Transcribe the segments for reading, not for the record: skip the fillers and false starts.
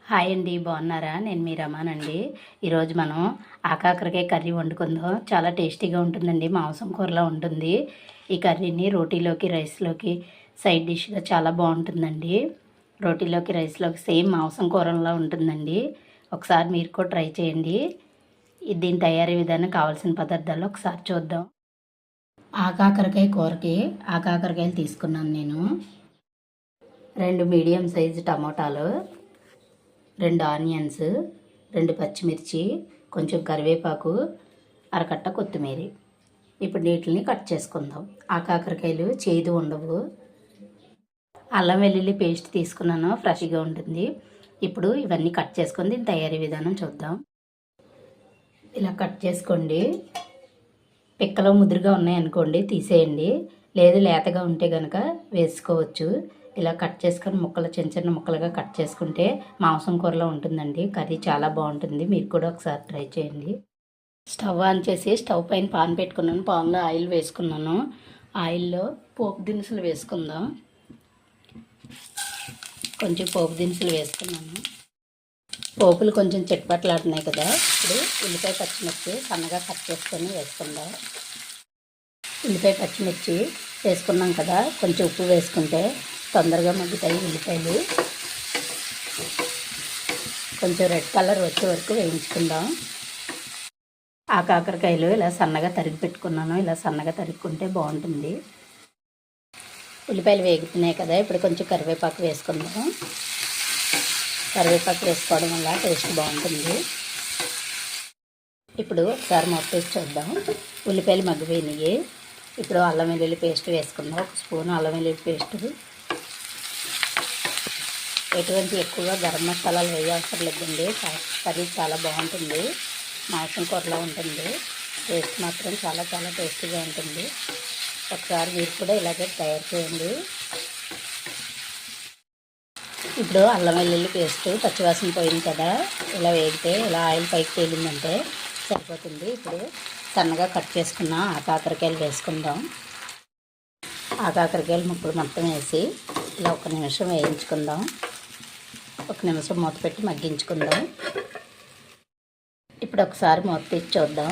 Hi అండి, బాగున్నారా? నేను మీ రమానండి. ఈరోజు మనం ఆకాకరకాయ కర్రీ వండుకుందాం. చాలా టేస్టీగా ఉంటుందండి, మాంసం కూరలా ఉంటుంది. ఈ కర్రీని రోటీలోకి, రైస్లోకి సైడ్ డిష్గా చాలా బాగుంటుందండి. రోటీలోకి, రైస్లోకి సేమ్ మాంసం కూరలా ఉంటుందండి. ఒకసారి మీరు కూడా ట్రై చేయండి. దీని తయారీ విధానం, కావాల్సిన పదార్థాలు ఒకసారి చూద్దాం. ఆకాకరకాయ కూరకి ఆకాకరకాయలు తీసుకున్నాను నేను. 2 మీడియం సైజు టమోటాలు, 2 ఆనియన్స్, 2 పచ్చిమిర్చి, కొంచెం కరివేపాకు, అరకట్ట కొత్తిమీర. ఇప్పుడు వీటిని కట్ చేసుకుందాం. ఆ కాకరకాయలు చేదు ఉండవు. అల్లం వెల్లుల్లి పేస్ట్ తీసుకున్నాను, ఫ్రెష్గా ఉంటుంది. ఇప్పుడు ఇవన్నీ కట్ చేసుకొని దీని తయారీ విధానం చూద్దాం. ఇలా కట్ చేసుకోండి. పిక్కలు ముదురుగా ఉన్నాయనుకోండి తీసేయండి, లేదు లేతగా ఉంటే కనుక వేసుకోవచ్చు. ఇలా కట్ చేసుకొని ముక్కలు చిన్న చిన్న ముక్కలుగా కట్ చేసుకుంటే మాంసం కూరలో ఉంటుందండి. కర్రీ చాలా బాగుంటుంది. మీరు కూడా ఒకసారి ట్రై చేయండి. స్టవ్ ఆన్ చేసి స్టవ్ పైన పాన్ పెట్టుకున్నాను. పాన్లో ఆయిల్ వేసుకున్నాను. ఆయిల్లో పోపు దినుసులు వేసుకుందాం. కొంచెం పోపు దినుసులు వేసుకున్నాను. పోపులు కొంచెం చిట్పట్లాడుతున్నాయి కదా. ఇప్పుడు ఉల్లిపాయ పచ్చిమిర్చి సన్నగా కట్ చేసుకొని వేసుకుందాం. ఉల్లిపాయ పచ్చిమిర్చి వేసుకున్నాం కదా, కొంచెం ఉప్పు వేసుకుంటే తొందరగా మగ్గుతాయి ఉల్లిపాయలు. కొంచెం రెడ్ కలర్ వచ్చే వరకు వేయించుకుందాం. ఆ కాకరకాయలు ఇలా సన్నగా తరిగి పెట్టుకున్నాను. ఇలా సన్నగా తరుక్కుంటే బాగుంటుంది. ఉల్లిపాయలు వేగుతున్నాయి కదా, ఇప్పుడు కొంచెం కరివేపాకు వేసుకుందాం. కరివేపాకు వేసుకోవడం వల్ల టేస్ట్ బాగుంటుంది. ఇప్పుడు ఒకసారి మూత చూద్దాం. ఉల్లిపాయలు మగ్గిపోయినాయి. ఇప్పుడు అల్లం వెల్లుల్లి పేస్ట్ వేసుకుందాం. 1 స్పూన్ అల్లం వెల్లుల్లి పేస్ట్. ఎటువంటి ఎక్కువగా గరం మసాలాలు వేయవసరం లేదండి. కర్రీ చాలా బాగుంటుంది, మాంసం కూరలో ఉంటుంది. టేస్ట్ మాత్రం చాలా చాలా టేస్టీగా ఉంటుంది. ఒకసారి మీరు కూడా ఇలాగే తయారు చేయండి. ఇప్పుడు అల్లం వెల్లుల్లి పేస్ట్ పచ్చివాసన పోయింది కదా, ఇలా వేగితే ఇలా ఆయిల్ పైకి తేలిందంటే సరిపోతుంది. ఇప్పుడు సన్నగా కట్ చేసుకున్న ఆ కాకరకాయలు వేసుకుందాం. ఆ కాకరకాయలు ముక్కలు మొత్తం వేసి ఇలా 1 నిమిషం వేయించుకుందాం. 1 నిమిషం మూత పెట్టి మగ్గించుకుందాం. ఇప్పుడు ఒకసారి మూత తీసి చూద్దాం.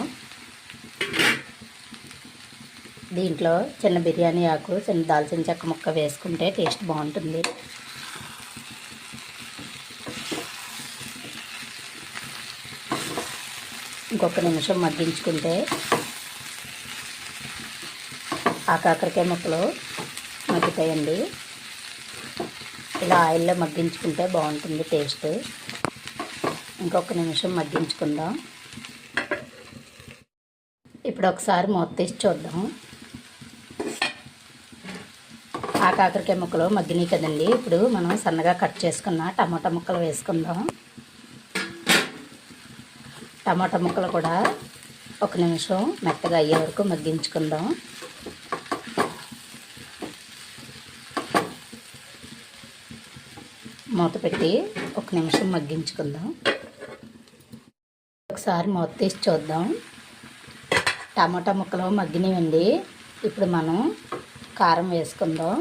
దీంట్లో చిన్న బిర్యానీ ఆకు, చిన్న దాల్చిన చెక్క ముక్క వేసుకుంటే టేస్ట్ బాగుంటుంది. ఇంకొక నిమిషం మగ్గించుకుంటే ఆ కాకరకాయ ముక్కలు మగ్గుతాయండి. ఇలా ఆయిల్లో మగ్గించుకుంటే బాగుంటుంది టేస్ట్. ఇంకొక నిమిషం మగ్గించుకుందాం. ఇప్పుడు ఒకసారి మూత తీసి చూద్దాం. ఆ కాకరకాయ ముక్కలు మగ్గినాయి కదండి. ఇప్పుడు మనం సన్నగా కట్ చేసుకున్న టమాటా ముక్కలు వేసుకుందాం. టమాటా ముక్కలు కూడా 1 నిమిషం మెత్తగా అయ్యే వరకు మగ్గించుకుందాం. మూత పెట్టి 1 నిమిషం మగ్గించుకుందాం. ఒకసారి మూత తీసి చూద్దాం. టమాటా ముక్కలు మగ్గినవండి. ఇప్పుడు మనం కారం వేసుకుందాం.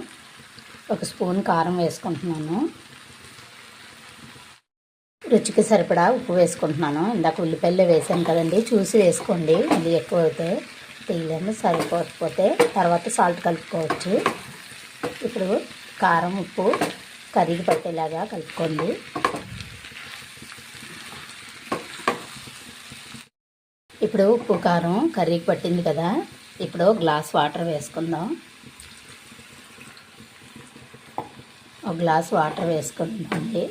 1 స్పూన్ కారం వేసుకుంటున్నాను. రుచికి సరిపడా ఉప్పు వేసుకుంటున్నాను. ఇందాక ఉల్లిపాయలు వేసాను కదండి, చూసి వేసుకోండి. అది ఎక్కువ అయితే తీయలేము, సరిపోకపోతే తర్వాత సాల్ట్ కలుపుకోవచ్చు. ఇప్పుడు కారం ఉప్పు కర్రీకి పట్టేలాగా కలుపుకోండి. ఇప్పుడు ఉప్పు కారం కర్రీకి పట్టింది కదా, ఇప్పుడు గ్లాస్ వాటర్ వేసుకుందాం. 1 గ్లాస్ వాటర్ వేసుకుందామండి.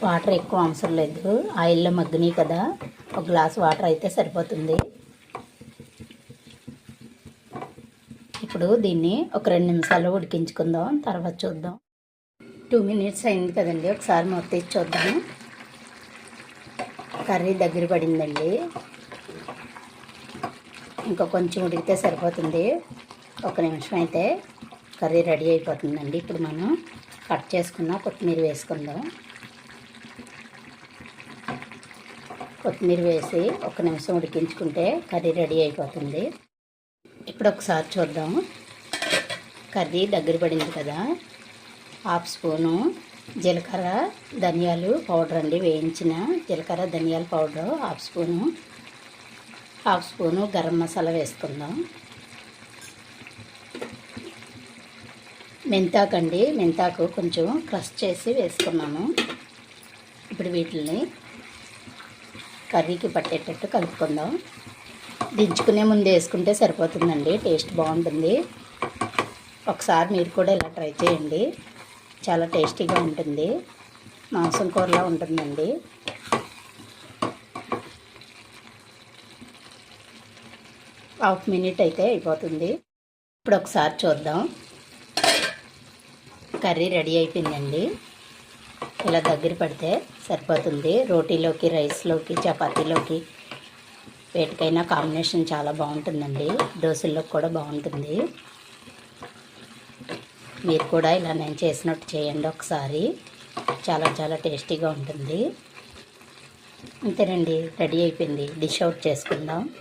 వాటర్ ఎక్కువ అవసరం లేదు, ఆయిల్లో మగ్గినాయి కదా. 1 గ్లాస్ వాటర్ అయితే సరిపోతుంది. ఇప్పుడు దీన్ని ఒక 2 నిమిషాలు ఉడికించుకుందాం, తర్వాత చూద్దాం. 2 మినిట్స్ అయింది కదండి, ఒకసారి మూత తీసి చూద్దాం. కర్రీ దగ్గర పడిందండి. ఇంకా కొంచెం ఉడికితే సరిపోతుంది. 1 నిమిషం అయితే కర్రీ రెడీ అయిపోతుందండి. ఇప్పుడు మనం కట్ చేసుకున్న కొత్తిమీర వేసుకుందాం. కొత్తిమీర వేసి 1 నిమిషం ఉడికించుకుంటే కర్రీ రెడీ అయిపోతుంది. ఇప్పుడు ఒకసారి చూద్దాం. కర్రీ దగ్గర పడింది కదా. 1/2 స్పూను జీలకర్ర ధనియాలు పౌడర్ అండి, వేయించిన జీలకర్ర ధనియాల powder half spoon garam masala వేసుకుందాం. మెంతాకు అండి, మెంతాకు కొంచెం క్రష్ చేసి వేసుకున్నాను. ఇప్పుడు వీటిని కర్రీకి పట్టేటట్టు కలుపుకుందాం. దించుకునే ముందు వేసుకుంటే సరిపోతుందండి, టేస్ట్ బాగుంటుంది. ఒకసారి మీరు కూడా ఇలా ట్రై చేయండి, చాలా టేస్టీగా ఉంటుంది. మాంసం కూరలా ఉంటుందండి. హాఫ్ మినిట్ అయితే అయిపోతుంది. ఇప్పుడు ఒకసారి చూద్దాం. కర్రీ రెడీ అయిపోయిందండి. ఇలా దగ్గర పడితే సరిపోతుంది. రోటీలోకి, రైస్లోకి, చపాతీలోకి వేటికైనా కాంబినేషన్ చాలా బాగుంటుందండి. దోశల్లోకి కూడా బాగుంటుంది. మీరు కూడా ఇలా నేను చేసినట్టు చేయండి ఒకసారి, చాలా చాలా టేస్టీగా ఉంటుంది. అంతేనండి, రెడీ అయిపోయింది. డిష్ అవుట్ చేసుకుందాం.